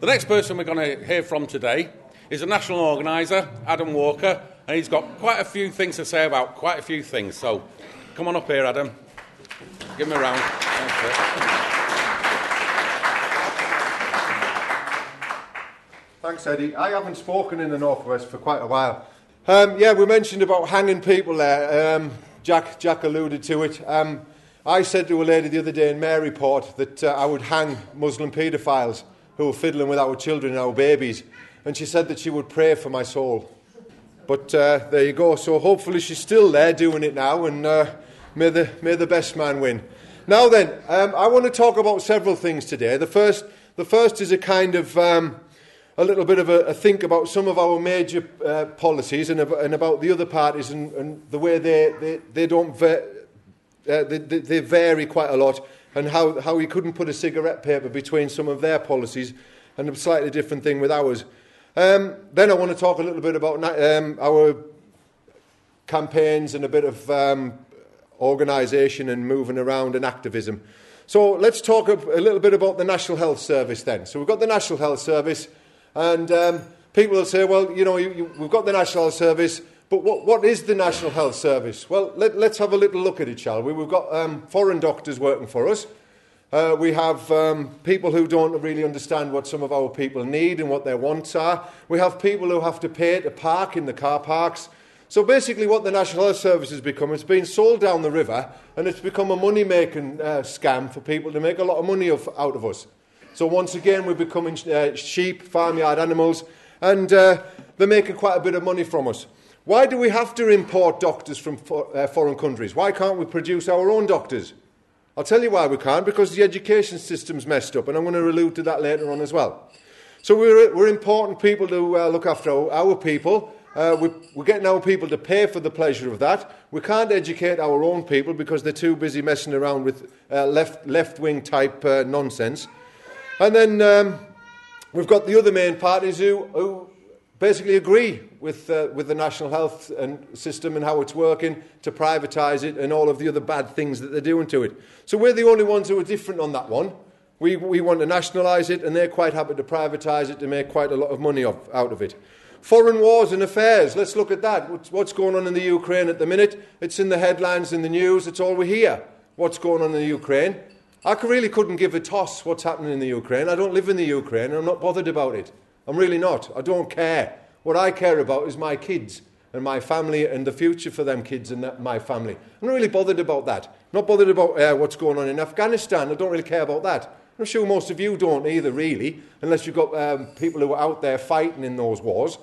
The next person we're going to hear from today is a National Organiser, Adam Walker, and he's got quite a few things to say about quite a few things. So come on up here, Adam. Give him a round. Thanks, Eddie. I haven't spoken in the North West for quite a while. We mentioned about hanging people there. Jack alluded to it. I said to a lady the other day in Maryport that I would hang Muslim paedophiles who were fiddling with our children and our babies. And she said that she would pray for my soul. But there you go. So hopefully she's still there doing it now, and may the best man win. Now then, I want to talk about several things today. The first is a kind of a little bit of a think about some of our major policies and about the other parties and the way they don't they vary quite a lot, and how we couldn't put a cigarette paper between some of their policies and a slightly different thing with ours. Then I want to talk a little bit about our campaigns and a bit of organisation and moving around and activism. So let's talk a little bit about the National Health Service then. So we've got the National Health Service, and people will say, well, we've got the National Health Service, but what is the National Health Service? Well, let's have a little look at it, shall we? We've got foreign doctors working for us. We have people who don't really understand what some of our people need and what their wants are. We have people who have to pay to park in the car parks. So basically what the National Health Service has become, it's been sold down the river, and it's become a money-making scam for people to make a lot of money out of us. So once again, we're becoming sheep, farmyard animals, and they're making quite a bit of money from us. Why do we have to import doctors from foreign countries? Why can't we produce our own doctors? I'll tell you why we can't, because the education system's messed up, and I'm going to allude to that later on as well. So we're important people to look after our people. We're getting our people to pay for the pleasure of that. We can't educate our own people because they're too busy messing around with left-wing type nonsense. And then we've got the other main parties who basically agree with the national health system and how it's working, to privatise it and all of the other bad things that they're doing to it. So we're the only ones who are different on that one. We want to nationalise it, and they're quite happy to privatise it to make quite a lot of money out of it. Foreign wars and affairs, let's look at that. What's going on in the Ukraine at the minute? It's in the headlines, in the news, it's all we hear. What's going on in the Ukraine? I really couldn't give a toss what's happening in the Ukraine. I don't live in the Ukraine, and I'm not bothered about it. I'm really not. I don't care. What I care about is my kids and my family and the future for them kids and my family. I'm not really bothered about that. I'm not bothered about what's going on in Afghanistan. I don't really care about that. I'm sure most of you don't either, really, unless you've got people who are out there fighting in those wars.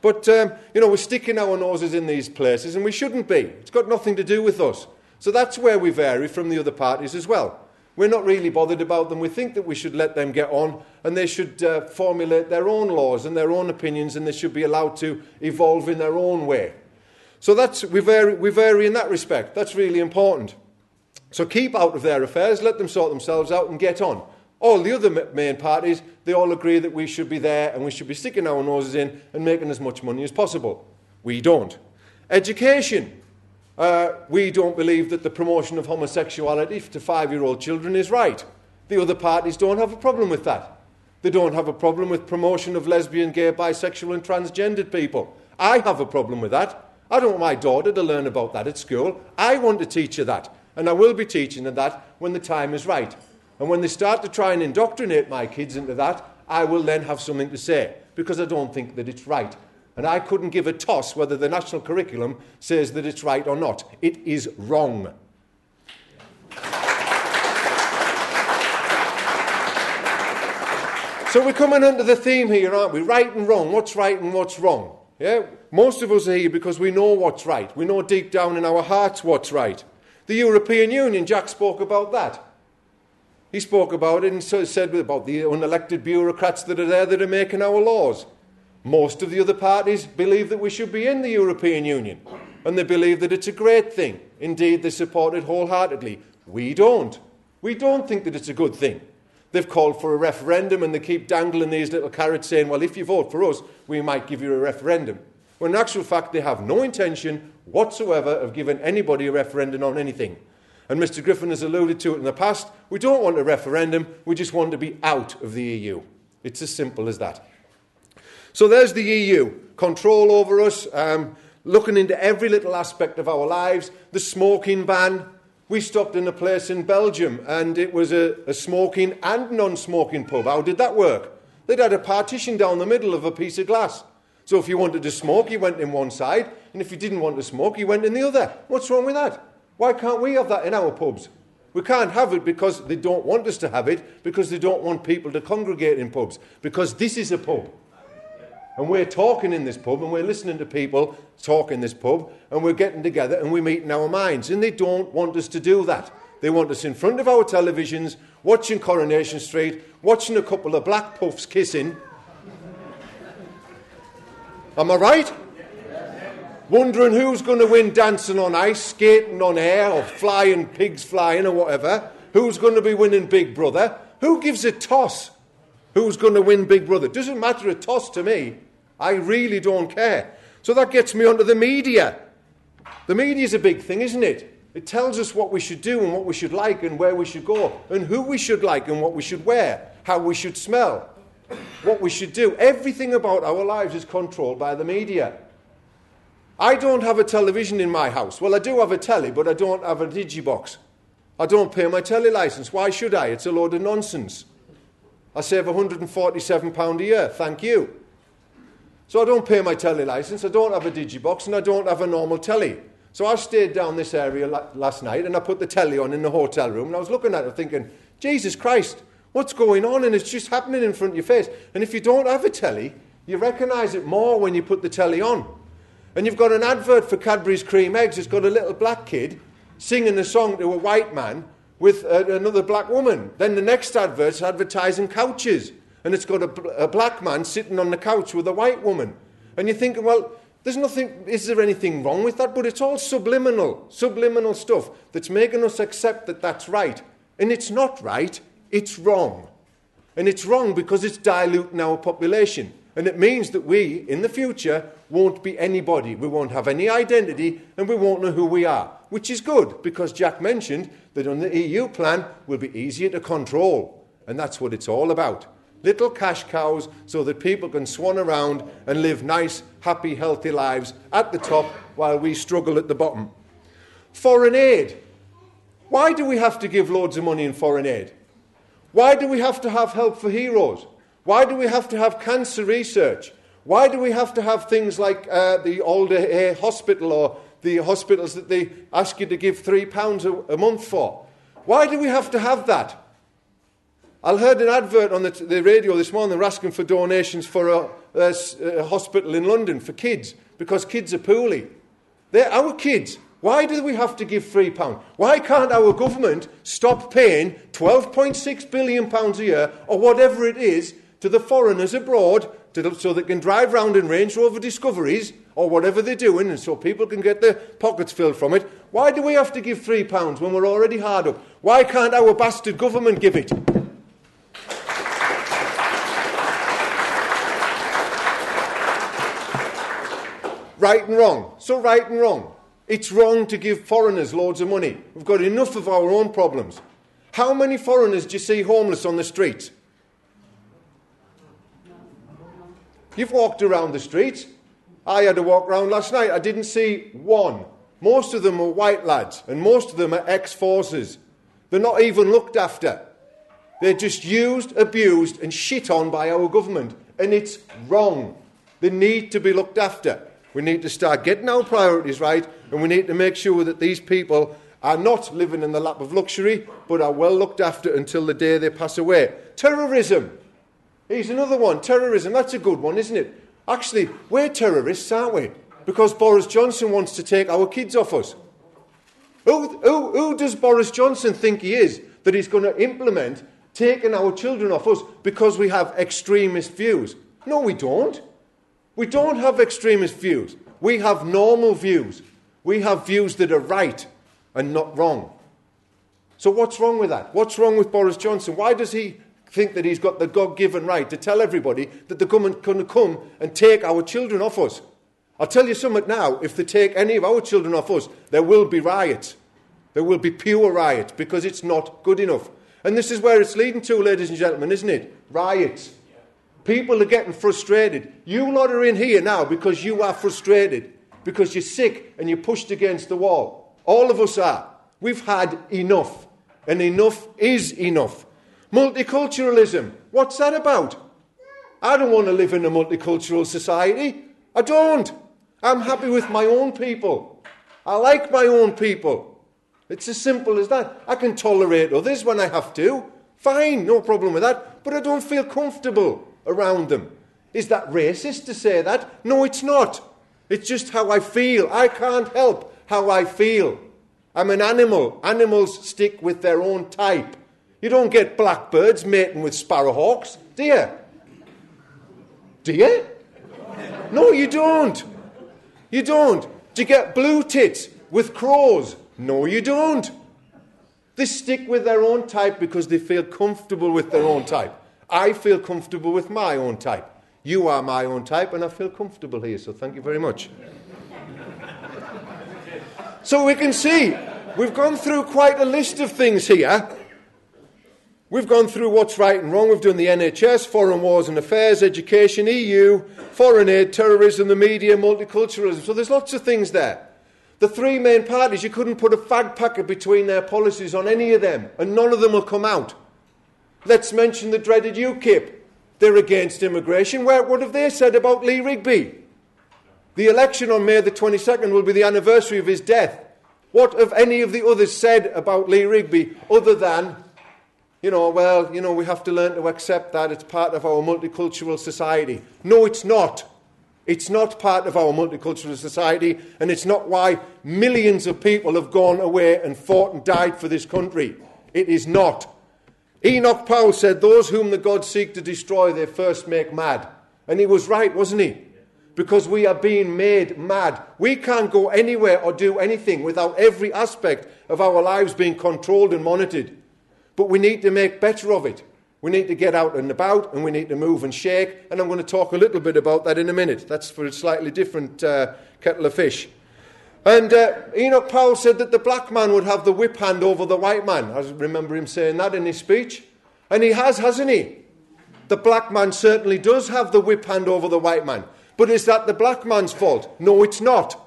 But, we're sticking our noses in these places, and we shouldn't be. It's got nothing to do with us. So that's where we vary from the other parties as well. We're not really bothered about them. We think that we should let them get on, and they should formulate their own laws and their own opinions, and they should be allowed to evolve in their own way. So we vary in that respect. That's really important. So keep out of their affairs, let them sort themselves out and get on. All the other main parties, they all agree that we should be there and we should be sticking our noses in and making as much money as possible. We don't. Education. We don't believe that the promotion of homosexuality to 5-year-old children is right. The other parties don't have a problem with that. They don't have a problem with promotion of lesbian, gay, bisexual and transgendered people. I have a problem with that. I don't want my daughter to learn about that at school. I want to teach her that, and I will be teaching her that when the time is right. And when they start to try and indoctrinate my kids into that, I will then have something to say, because I don't think that it's right. And I couldn't give a toss whether the national curriculum says that it's right or not. It is wrong. So we're coming under the theme here, aren't we? Right and wrong. What's right and what's wrong? Yeah? Most of us are here because we know what's right. We know deep down in our hearts what's right. The European Union, Jack spoke about that. He spoke about it and said about the unelected bureaucrats that are there that are making our laws. Most of the other parties believe that we should be in the European Union, and they believe that it's a great thing. Indeed, they support it wholeheartedly. We don't. We don't think that it's a good thing. They've called for a referendum, and they keep dangling these little carrots saying, well, if you vote for us, we might give you a referendum. When in actual fact, they have no intention whatsoever of giving anybody a referendum on anything. And Mr. Griffin has alluded to it in the past. We don't want a referendum. We just want to be out of the EU. It's as simple as that. So there's the EU. Control over us, looking into every little aspect of our lives. The smoking ban. We stopped in a place in Belgium and it was a smoking and non-smoking pub. How did that work? They'd had a partition down the middle of a piece of glass. So if you wanted to smoke, you went in one side, and if you didn't want to smoke, you went in the other. What's wrong with that? Why can't we have that in our pubs? We can't have it because they don't want us to have it, because they don't want people to congregate in pubs, because this is a pub. And we're talking in this pub, and we're listening to people talk in this pub, and we're getting together, and we're meeting our minds. And they don't want us to do that. They want us in front of our televisions, watching Coronation Street, watching a couple of black puffs kissing. Am I right? Wondering who's going to win dancing on ice, skating on air, or flying, pigs flying, or whatever. Who's going to be winning Big Brother? Who gives a toss who's going to win Big Brother? Doesn't matter a toss to me. I really don't care. So that gets me onto the media. The media is a big thing, isn't it? It tells us what we should do and what we should like and where we should go and who we should like and what we should wear, how we should smell, what we should do. Everything about our lives is controlled by the media. I don't have a television in my house. Well, I do have a telly, but I don't have a digibox. I don't pay my telly licence. Why should I? It's a load of nonsense. I save £147 a year. Thank you. So I don't pay my telly licence, I don't have a digibox, and I don't have a normal telly. So I stayed down this area last night, and I put the telly on in the hotel room, and I was looking at it thinking, Jesus Christ, what's going on? And it's just happening in front of your face. And if you don't have a telly, you recognise it more when you put the telly on. And you've got an advert for Cadbury's cream eggs. It's got a little black kid singing a song to a white man with another black woman. Then the next advert's advertising couches. And it's got a black man sitting on the couch with a white woman. And you're thinking, well, is there anything wrong with that? But it's all subliminal stuff that's making us accept that that's right. And it's not right, it's wrong. And it's wrong because it's diluting our population. And it means that we, in the future, won't be anybody. We won't have any identity and we won't know who we are. Which is good, because Jack mentioned that on the EU plan will be easier to control. And that's what it's all about. Little cash cows so that people can swan around and live nice, happy, healthy lives at the top while we struggle at the bottom. Foreign aid. Why do we have to give loads of money in foreign aid? Why do we have to have help for heroes? Why do we have to have cancer research? Why do we have to have things like the Alder Hospital or the hospitals that they ask you to give £3 a month for? Why do we have to have that? I heard an advert on the radio this morning. They're asking for donations for a hospital in London for kids, because kids are poorly. They're our kids. Why do we have to give £3? Why can't our government stop paying £12.6 billion a year, or whatever it is, to the foreigners abroad so they can drive round in Range Rover Discoveries, or whatever they're doing, and so people can get their pockets filled from it? Why do we have to give £3 when we're already hard up? Why can't our bastard government give it? Right and wrong. So right and wrong. It's wrong to give foreigners loads of money. We've got enough of our own problems. How many foreigners do you see homeless on the streets? You've walked around the streets. I had a walk around last night. I didn't see one. Most of them are white lads, and most of them are ex-forces. They're not even looked after. They're just used, abused, and shit on by our government. And it's wrong. They need to be looked after. We need to start getting our priorities right, and we need to make sure that these people are not living in the lap of luxury, but are well looked after until the day they pass away. Terrorism. Here's another one. Terrorism. That's a good one, isn't it? Actually, we're terrorists, aren't we? Because Boris Johnson wants to take our kids off us. Who does Boris Johnson think he is, that he's going to implement taking our children off us because we have extremist views? No, we don't. We don't have extremist views. We have normal views. We have views that are right and not wrong. So what's wrong with that? What's wrong with Boris Johnson? Why does he think that he's got the God-given right to tell everybody that the government can come and take our children off us? I'll tell you something now. If they take any of our children off us, there will be riots. There will be pure riots, because it's not good enough. And this is where it's leading to, ladies and gentlemen, isn't it? Riots. People are getting frustrated. You lot are in here now because you are frustrated, because you're sick and you're pushed against the wall. All of us are. We've had enough, and enough is enough. Multiculturalism, what's that about? I don't want to live in a multicultural society. I don't. I'm happy with my own people. I like my own people. It's as simple as that. I can tolerate others when I have to. Fine, no problem with that. But I don't feel comfortable around them. Is that racist to say that? No, it's not. It's just how I feel. I can't help how I feel. I'm an animal. Animals stick with their own type. You don't get blackbirds mating with sparrowhawks, do you? Do you? No, you don't. You don't. Do you get blue tits with crows? No, you don't. They stick with their own type because they feel comfortable with their own type. I feel comfortable with my own type. You are my own type, and I feel comfortable here, so thank you very much. So we can see, we've gone through quite a list of things here. We've gone through what's right and wrong. We've done the NHS, foreign wars and affairs, education, EU, foreign aid, terrorism, the media, multiculturalism. So there's lots of things there. The three main parties, you couldn't put a fag packet between their policies on any of them, and none of them will come out. Let's mention the dreaded UKIP. They're against immigration. What have they said about Lee Rigby? The election on May the 22nd will be the anniversary of his death. What have any of the others said about Lee Rigby other than, we have to learn to accept that it's part of our multicultural society? No, it's not. It's not part of our multicultural society, and it's not why millions of people have gone away and fought and died for this country. It is not. Enoch Powell said, those whom the gods seek to destroy, they first make mad. And he was right, wasn't he? Because we are being made mad. We can't go anywhere or do anything without every aspect of our lives being controlled and monitored. But we need to make better of it. We need to get out and about, and we need to move and shake. And I'm going to talk a little bit about that in a minute. That's for a slightly different kettle of fish. And Enoch Powell said that the black man would have the whip hand over the white man. I remember him saying that in his speech. And he has, hasn't he? The black man certainly does have the whip hand over the white man. But is that the black man's fault? No, it's not.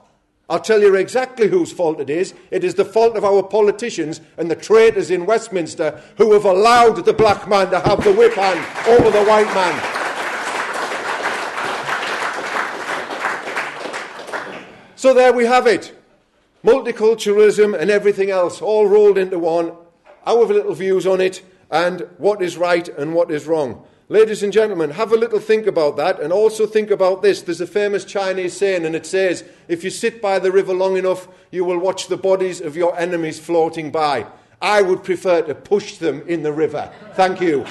I'll tell you exactly whose fault it is. It is the fault of our politicians and the traitors in Westminster who have allowed the black man to have the whip hand over the white man. So there we have it. Multiculturalism and everything else all rolled into one. Our little views on it and what is right and what is wrong. Ladies and gentlemen, have a little think about that, and also think about this. There's a famous Chinese saying, and it says, if you sit by the river long enough, you will watch the bodies of your enemies floating by. I would prefer to push them in the river. Thank you.